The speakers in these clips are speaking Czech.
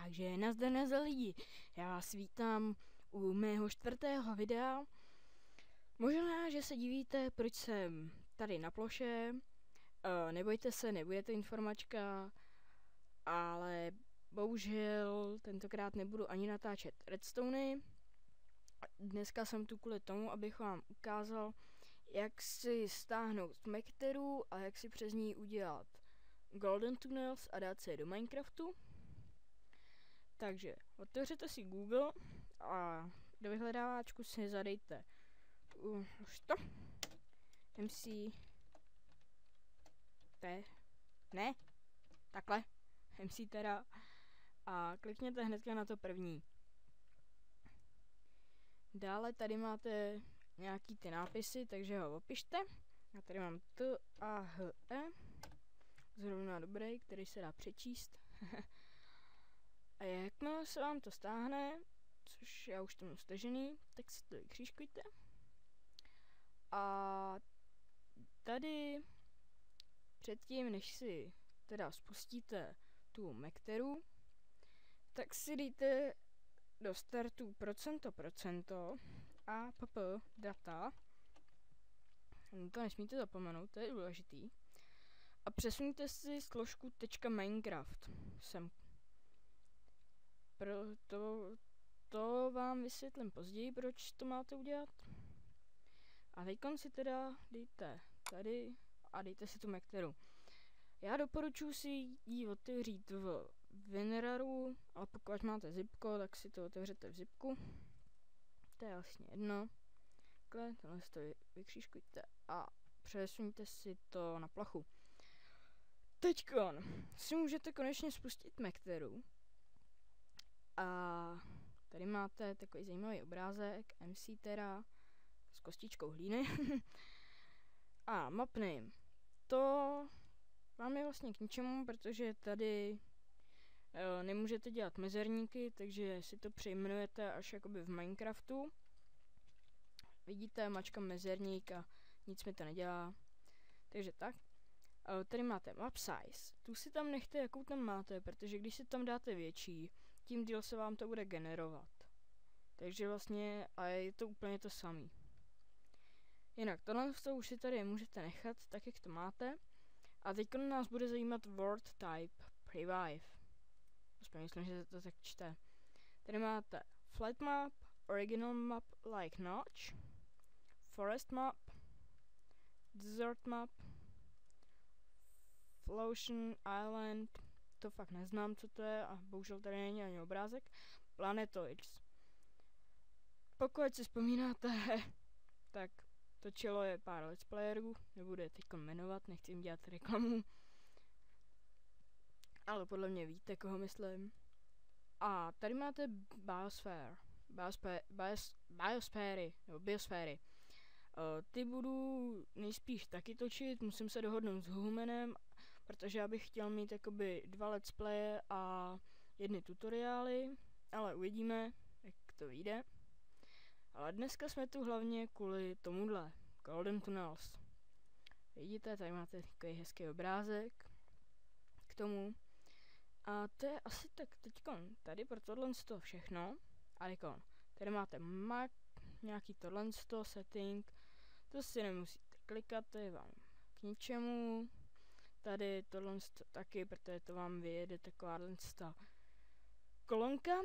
Takže nazdar lidi, já vás vítám u mého 4. videa. Možná, že se divíte, proč jsem tady na ploše. Nebojte se, nebude to informačka, ale bohužel tentokrát nebudu ani natáčet redstony. Dneska jsem tu kvůli tomu, abych vám ukázal, jak si stáhnout Mekteru a jak si přes ní udělat Golden Tunnels a dát se je do Minecraftu. Takže otevřete si Google a do vyhledáváčku si zadejte už to MC ne, takhle MC teda a klikněte hnedka na to první. Dále tady máte nějaký ty nápisy, takže ho opište. Já tady mám T A H E, zrovna dobrý, který se dá přečíst. A jakmile se vám to stáhne, což já už to mám stažený, tak si to vykřížkujte. A tady předtím, než si teda spustíte tu Mekteru, tak si dejte do startu procento a pp data. To nesmíte zapomenout, to je důležitý. A přesuňte si složku .minecraft sem. To vám vysvětlím později, proč to máte udělat. A teďkon si teda dejte tady a dejte si tu Mekteru. Já doporučuji si ji otevřít v WinRARu, ale pokud máte zipko, tak si to otevřete v zipku. To je vlastně jedno. Takhle, tohle si to vykřížkujte a přesuňte si to na plachu. Teďkon si můžete konečně spustit Mekteru. A tady máte takový zajímavý obrázek MC Terra s kostičkou hlíny. A map name. To vám je vlastně k ničemu, protože tady nemůžete dělat mezerníky, takže si to přejmenujete až jakoby v Minecraftu. Vidíte, mačkám mezerník a nic mi to nedělá. Takže tak. Tady máte map size. Tu si tam nechte, jakou tam máte, protože když si tam dáte větší, tím díl se vám to bude generovat. Takže vlastně a je to úplně to samý. Jinak tohle už si tady můžete nechat tak, jak to máte. A teď nás bude zajímat word type revive. Aspoň myslím, že se to tak čte. Tady máte flat map, original map like notch, forest map, desert map, Floating Island, to fakt neznám, co to je a bohužel tady není ani obrázek. Planetoids. Pokud si vzpomínáte, tak točilo je pár let's playerů, nebudu je teď jmenovat, nechci jim dělat reklamu. Ale podle mě víte, koho myslím. A tady máte biosféry. Ty budu nejspíš taky točit, musím se dohodnout s Humanem, protože já bych chtěl mít jakoby 2 let's playe a 1 tutoriály, ale uvidíme, jak to vyjde. Ale dneska jsme tu hlavně kvůli tomuhle, Golden Tunnels. Vidíte, tady máte takový hezký obrázek k tomu. A to je asi tak teďkon, tady pro tohle všechno. A teďkon, tady máte Mac, nějaký tohle setting, to si nemusíte klikat, to je vám k ničemu. Tady tohle taky, protože to vám vyjede taková kolonka.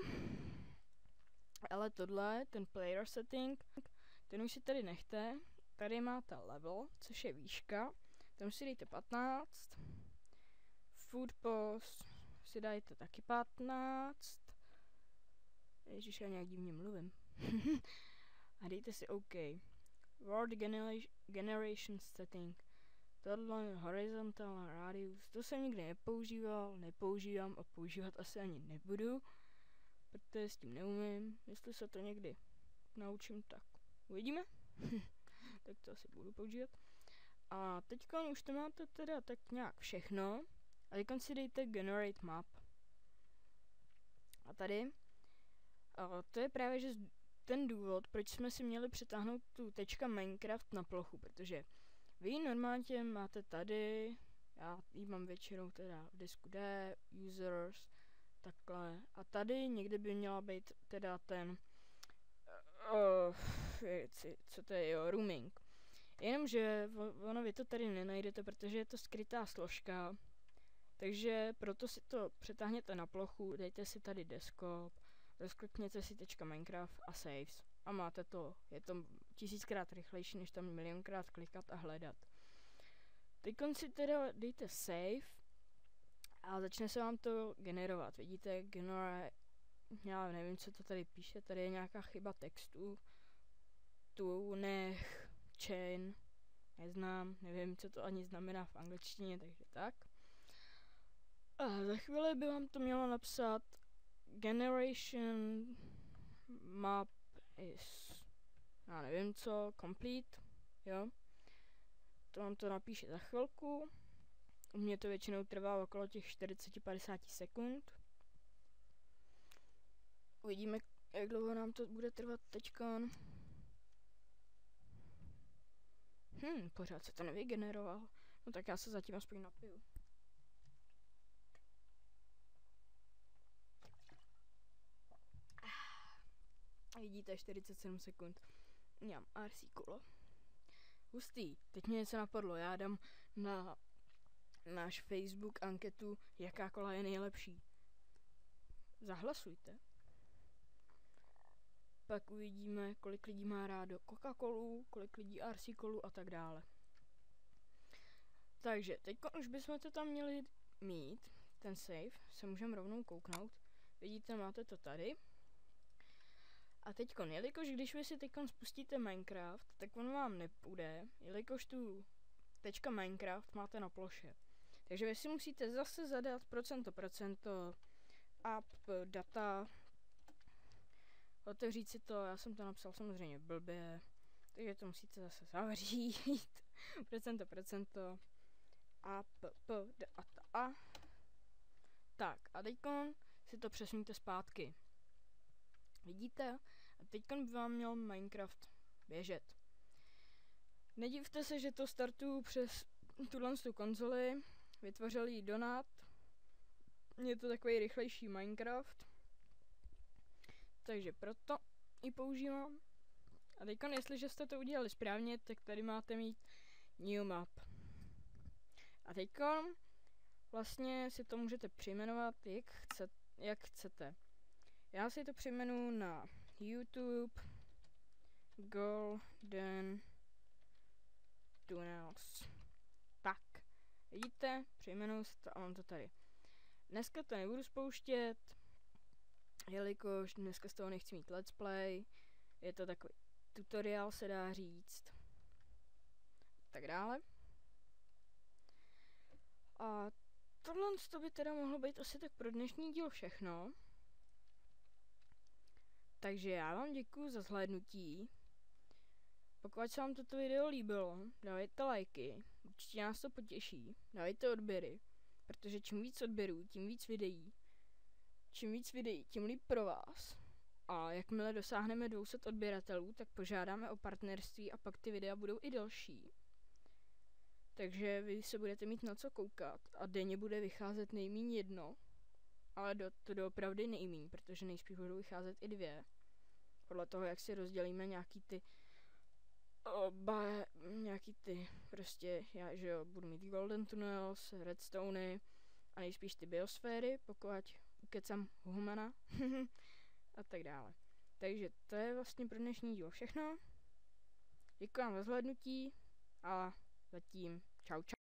Ale tohle, ten player setting, ten už si tady nechte. Tady máte level, což je výška, tam si dejte 15. Food post si dajte taky 15. Ježiš, já nějak divně mluvím. A dejte si OK. Word Generation Setting. Tohle horizontal radius. To jsem nikdy nepoužívám a používat asi ani nebudu, protože s tím neumím. Jestli se to někdy naučím, tak uvidíme. Tak to asi budu používat. A teďka už to máte teda tak nějak všechno. A teďka si dejte Generate Map. A tady to je právě že ten důvod, proč jsme si měli přetáhnout tu .minecraft na plochu, protože vy normálně máte tady, já ji mám většinou teda v disku D, users, takhle. A tady někdy by měla být teda ten, co to je, jo, rooming. Jenomže ono vy to tady nenajdete, protože je to skrytá složka. Takže proto si to přetáhněte na plochu, dejte si tady desktop, rozklikněte si .minecraft a saves. A máte to. Je to 1000krát rychlejší, než tam milionkrát klikat a hledat. Teď si teda dejte save a začne se vám to generovat. Vidíte, já nevím, co to tady píše, tady je nějaká chyba textu. Tu, nech, chain, neznám, nevím, co to ani znamená v angličtině, takže tak. A za chvíli by vám to mělo napsat generation map is, já nevím co, complete, jo. To vám to napíše za chvilku. U mě to většinou trvá okolo těch 40-50 sekund. Uvidíme, jak dlouho nám to bude trvat teďkon. Pořád se to nevygeneroval. No tak já se zatím aspoň napiju. Vidíte, 47 sekund. Mňam, RC kolo. Hustý. Teď mě něco napadlo. Já dám na náš Facebook anketu, jaká kola je nejlepší. Zahlasujte. Pak uvidíme, kolik lidí má rádo Coca-Colu, kolik lidí RC kolu a tak dále. Takže teď už bychom to tam měli mít. Ten save se můžeme rovnou kouknout. Vidíte, máte to tady. A teďkon, jelikož když vy si teďkon spustíte Minecraft, tak on vám nepůjde, jelikož tu .minecraft máte na ploše. Takže vy si musíte zase zadat procento up data, otevřít si to, já jsem to napsal samozřejmě blbě, takže to musíte zase zavřít, procento up data. Tak a teďkon si to přesuňte zpátky. Vidíte? A teďkon by vám měl Minecraft běžet. Nedivte se, že to startuju přes tu konzoli, vytvořil jí Donat. Je to takový rychlejší Minecraft. Takže proto ji používám. A teďkon, jestliže jste to udělali správně, tak tady máte mít New Map. A teďkon vlastně si to můžete přejmenovat jak chcete. Já si to přejmenuji na YouTube Golden Tunnels. Tak, vidíte, přejmenuji si to a mám to tady. Dneska to nebudu spouštět, jelikož dneska z toho nechci mít let's play. Je to takový tutoriál, se dá říct. Tak dále. A tohle by teda mohlo být asi tak pro dnešní díl všechno. Takže já vám děkuju za zhlédnutí. Pokud se vám toto video líbilo, dávejte lajky, určitě nás to potěší, dávejte odběry, protože čím víc odběrů, tím víc videí. Čím víc videí, tím líp pro vás. A jakmile dosáhneme 200 odběratelů, tak požádáme o partnerství a pak ty videa budou i delší. Takže vy se budete mít na co koukat a denně bude vycházet nejméně jedno, ale to doopravdy nejméně, protože nejspíš budou vycházet i 2. Podle toho, jak si rozdělíme nějaký ty prostě, já že jo, budu mít Golden Tunnels, Redstony a nejspíš ty biosféry, pokud ukecám humana a tak dále. Takže to je vlastně pro dnešní díl všechno. Děkuji vám za zhlédnutí a zatím čau čau.